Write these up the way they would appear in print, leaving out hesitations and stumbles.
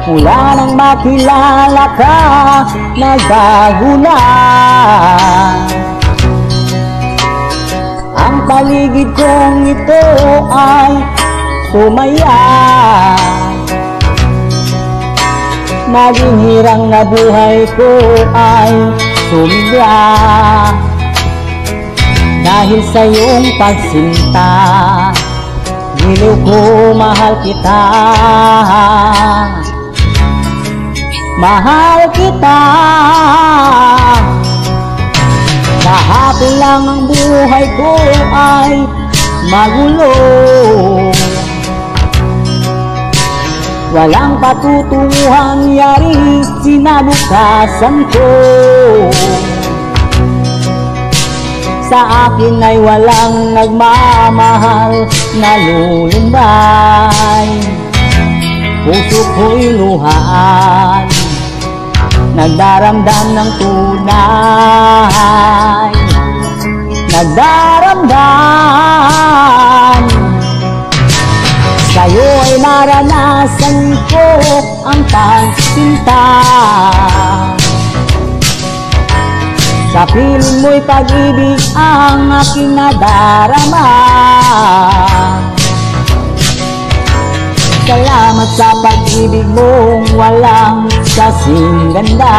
Mula nang makilala ka, nagbago na ang paligid kong ito ay sumaya. Naging hirang na buhay ko ay sumigla dahil sa iyong pagsinta. Giliw ko, mahal kita, mahal kita. Kahapon lang ang buhay ko ay magulo, walang patutunguhang yari sinabukasan ko. Sa akin ay walang nagmamahal na lulumbay. Puso ko'y luhaan, nagdaramdam ng tunay, nagdaramdam. Sa'yo ay naranasan ko ang pagsinta. Sa piling mo'y pag-ibig ang aking nadarama. Salamat sa pag-ibig mong walang kasing ganda.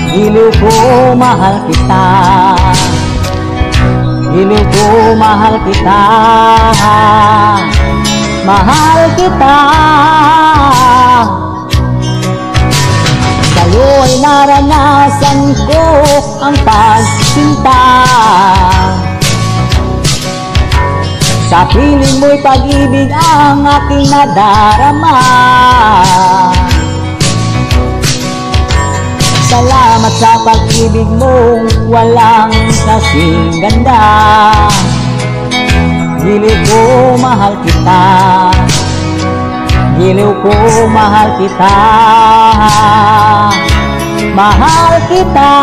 Giliw ko, mahal kita, giliw ko, mahal kita, mahal kita. Sa'yo ay naranasan ko ang pagsinta. Sa piling mo'y pag-ibig ang aking nadarama. Salamat sa pag-ibig mong walang kasing ganda. Giliw ko, mahal kita, giliw ko, mahal kita, mahal kita.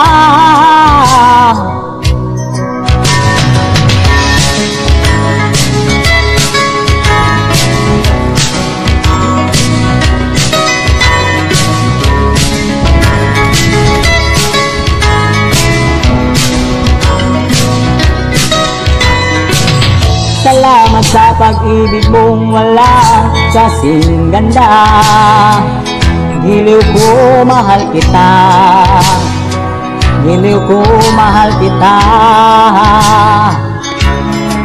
Salamat sa pag-ibig mong walang kasing ganda. Giliw ko, mahal kita, giliw ko, mahal kita,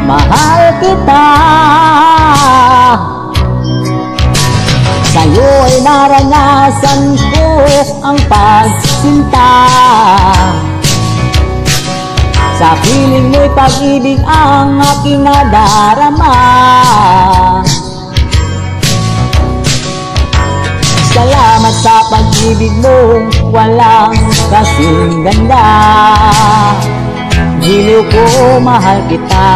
mahal kita. Sa'yo ay naranasan ko ang pagsinta. Sa piling mo'y pag-ibig ang aking nadarama. Salamat sa pag-ibig mong walang kasing ganda. Giliw ko, mahal kita,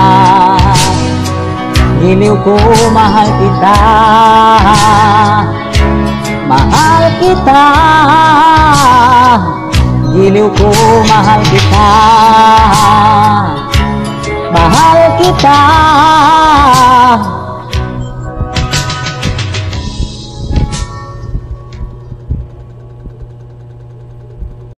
giliw ko, mahal kita, mahal kita. Giliw ko, mahal kita, mahal kita.